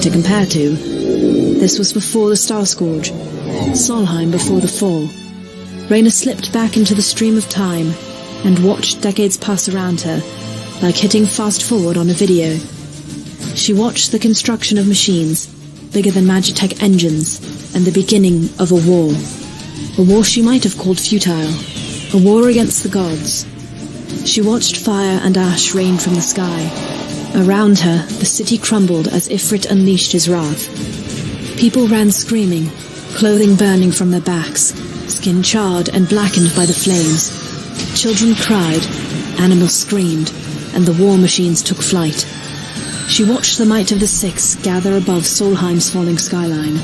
to compare to. This was before the Star Scourge, Solheim before the fall. Rayna slipped back into the stream of time and watched decades pass around her, like hitting fast forward on a video. She watched the construction of machines, bigger than Magitech engines, and the beginning of a war. A war she might have called futile, a war against the gods. She watched fire and ash rain from the sky. Around her, the city crumbled as Ifrit unleashed his wrath. People ran screaming, clothing burning from their backs, skin charred and blackened by the flames. Children cried, animals screamed, and the war machines took flight. She watched the might of the Six gather above Solheim's falling skyline.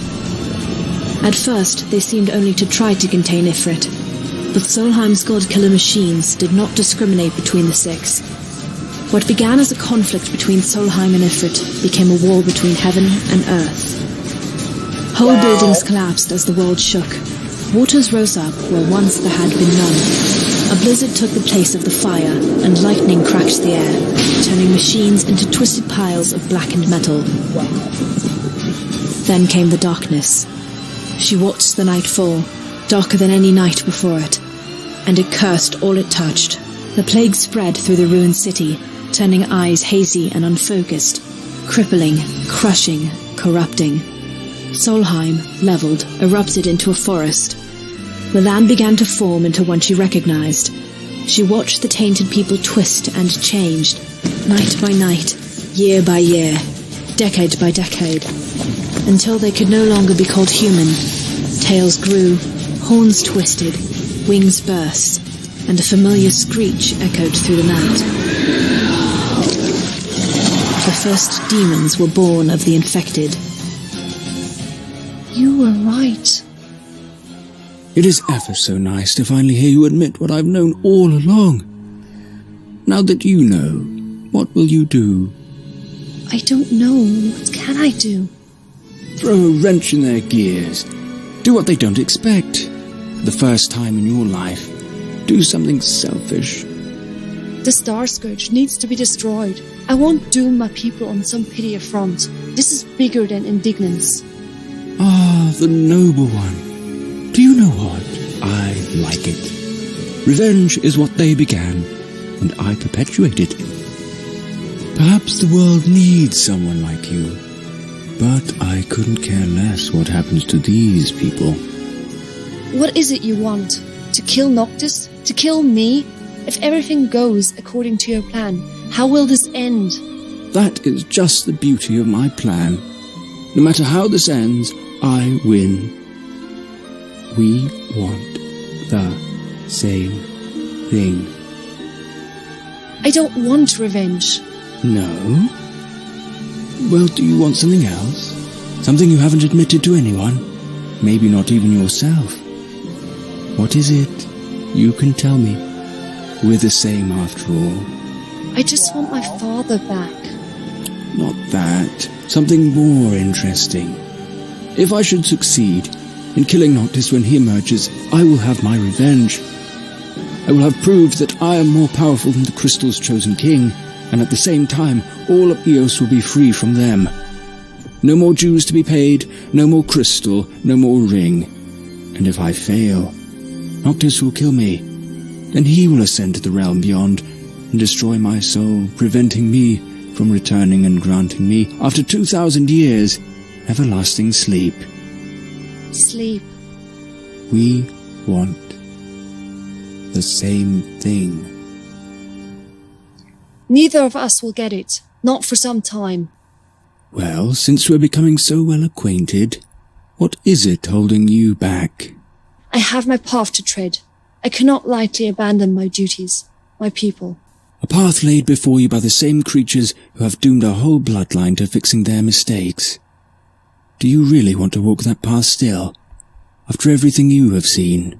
At first, they seemed only to try to contain Ifrit, but Solheim's god-killer machines did not discriminate between the Six. What began as a conflict between Solheim and Ifrit became a war between heaven and earth. Whole buildings collapsed as the world shook. Waters rose up where once there had been none. A blizzard took the place of the fire, and lightning cracked the air, turning machines into twisted piles of blackened metal. Then came the darkness. She watched the night fall, darker than any night before it, and it cursed all it touched. The plague spread through the ruined city, turning eyes hazy and unfocused, crippling, crushing, corrupting. Solheim, leveled, erupted into a forest. The land began to form into one she recognized. She watched the tainted people twist and changed, night by night, year by year, decade by decade, until they could no longer be called human. Tails grew, horns twisted, wings burst, and a familiar screech echoed through the night. The first demons were born of the infected. You were right. It is ever so nice to finally hear you admit what I've known all along. Now that you know, what will you do? I don't know. What can I do? Throw a wrench in their gears. Do what they don't expect. For the first time in your life, do something selfish. The Star Scourge needs to be destroyed. I won't doom my people on some petty affront. This is bigger than indignance. Ah, the noble one. Do you know what? I like it. Revenge is what they began, and I perpetuate it. Perhaps the world needs someone like you, but I couldn't care less what happens to these people. What is it you want? To kill Noctis? To kill me? If everything goes according to your plan, how will this end? That is just the beauty of my plan. No matter how this ends, I win. We want the same thing. I don't want revenge. No? Well, do you want something else? Something you haven't admitted to anyone? Maybe not even yourself. What is it? You can tell me. We're the same after all. I just want my father back. Not that. Something more interesting. If I should succeed in killing Noctis when he emerges, I will have my revenge. I will have proved that I am more powerful than the Crystal's chosen king, and at the same time, all of Eos will be free from them. No more dues to be paid, no more crystal, no more ring. And if I fail, Noctis will kill me. Then he will ascend to the realm beyond and destroy my soul, preventing me from returning and granting me, after 2,000 years, everlasting sleep. Sleep. We want the same thing. Neither of us will get it. Not for some time. Well, since we're becoming so well acquainted, what is it holding you back? I have my path to tread. I cannot lightly abandon my duties, my people. A path laid before you by the same creatures who have doomed our whole bloodline to fixing their mistakes. Do you really want to walk that path still, after everything you have seen?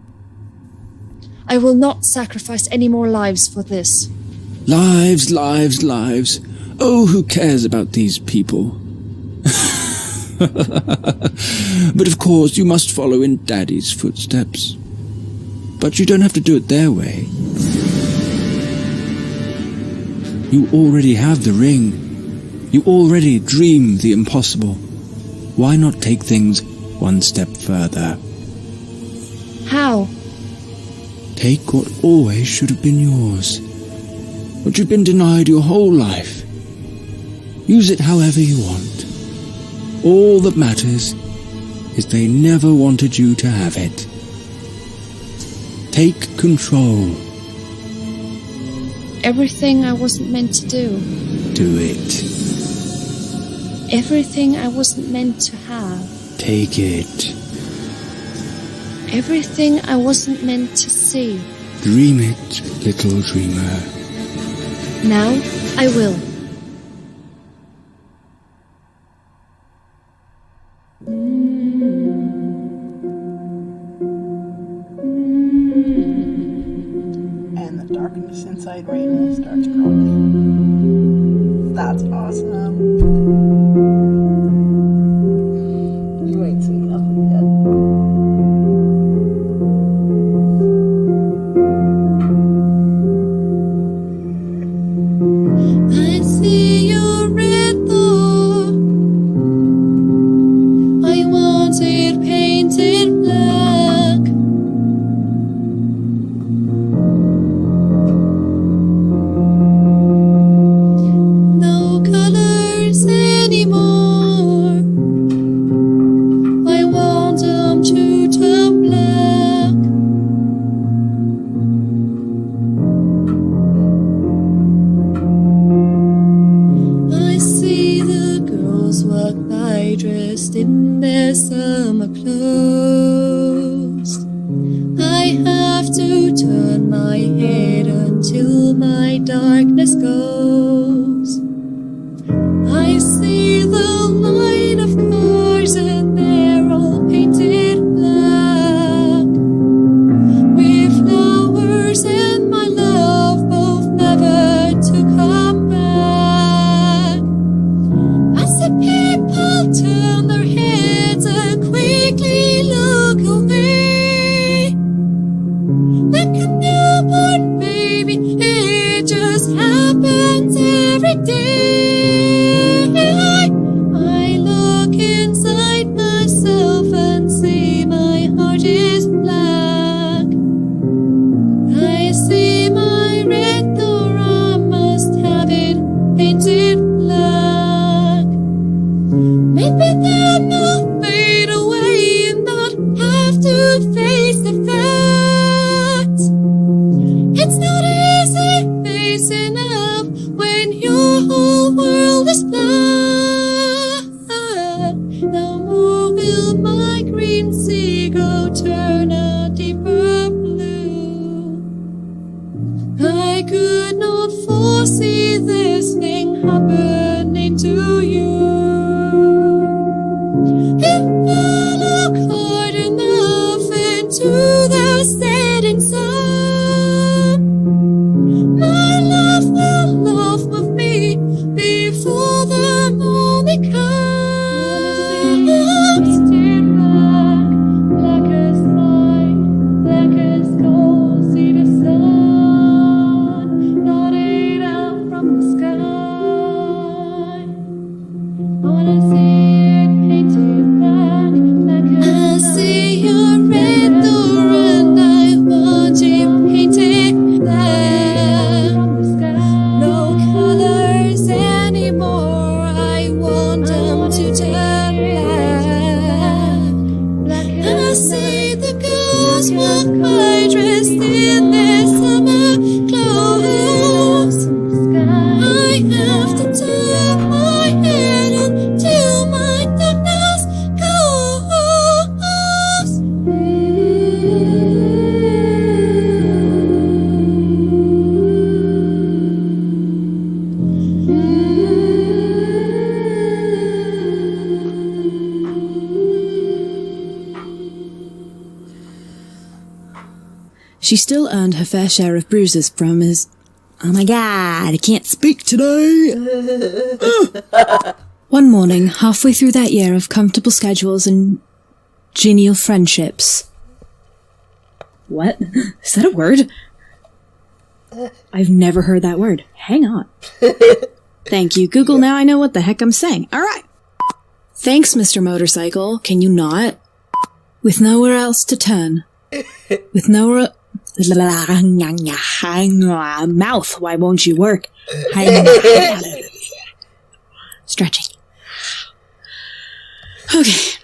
I will not sacrifice any more lives for this. Lives, lives, lives. Oh, who cares about these people? But of course, you must follow in Daddy's footsteps. But you don't have to do it their way. You already have the ring. You already dream the impossible. why not take things one step further? How? Take what always should have been yours. What you've been denied your whole life. Use it however you want. All that matters is they never wanted you to have it. Take control. Everything I wasn't meant to do. Do it. Everything I wasn't meant to have. Take it. Everything I wasn't meant to see. Dream it, little dreamer. Now I will. And the darkness inside Raina starts growing. That's awesome. You ain't seen nothing yet. I see your red door. I want it painted black. No colors anymore. I want them to turn black. I see the girls walk by dressed in their summer clothes. I have to turn my head until my darkness goes. I see the line of cars and they're all painted black, with flowers and my love both never to come back. I see people turn their heads and quickly look away, like a newborn baby. It just happens every day. I look inside myself and see my heart is black. I see my red door, I must have it painted black. Maybe then I'll fade away and not have to face the facts. It's not easy facing up when your whole world is black. Now more will my green seagull turn a deeper blue. I could not foresee this thing happening to you. If I look hard enough into the setting sun, my love will laugh with me before the morning comes. Black as night, black as coal, see the sun nodding out from the sky. I wanna see it painted black, black as night. I see your red door and I want it painted black. No colors anymore, I want them to turn black. I see the girls walk by dressed in their summer clothes. I have to turn my head until my darkness goes. She still earned her fair share of bruises from his... Oh my god, I can't speak today! One morning, halfway through that year of comfortable schedules and genial friendships... What? Is that a word? I've never heard that word. Hang on. Thank you, Google. Now I know what the heck I'm saying. Alright. Thanks, Mr. Motorcycle. Can you not? With nowhere else to turn. With nowhere... Mouth, why won't you work? Stretching. Okay.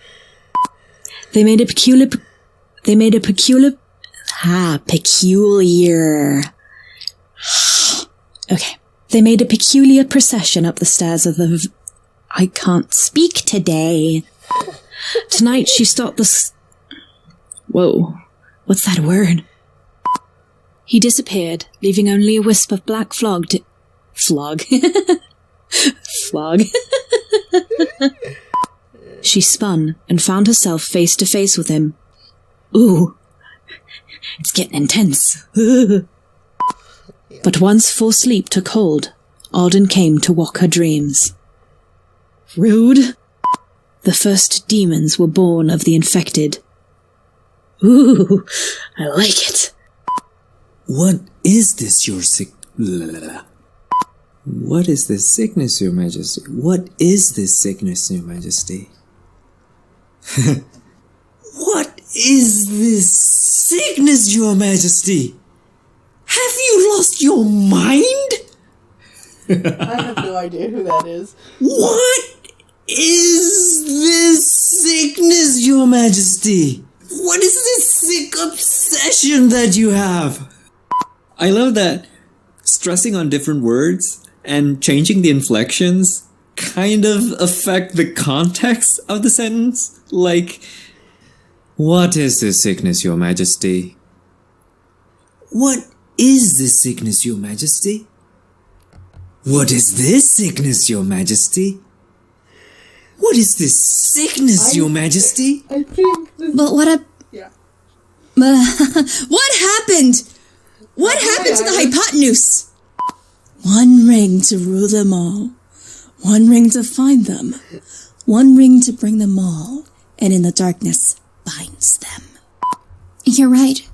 They made a peculiar... Okay. They made a peculiar procession up the stairs of the... I can't speak today. Tonight she stopped the... Whoa. What's that word? He disappeared, leaving only a wisp of black flog. Flog. She spun and found herself face to face with him. Ooh. It's getting intense. But once full sleep took hold, Alden came to walk her dreams. Rude. The first demons were born of the infected. Ooh, I like it. What is this, What is this sickness, Your Majesty? What is this sickness, Your Majesty? What is this sickness, Your Majesty? Have you lost your mind? I have no idea who that is. What is this sickness, Your Majesty? What is this sick obsession that you have? I love that stressing on different words and changing the inflections kind of affect the context of the sentence. Like, what is this sickness, Your Majesty? What is this sickness, Your Majesty? What is this sickness, Your Majesty? What is this sickness, Your Majesty? I think this... But what Yeah. what happened? What happened to the hypotenuse? One ring to rule them all. One ring to find them. One ring to bring them all. And in the darkness binds them. You're right.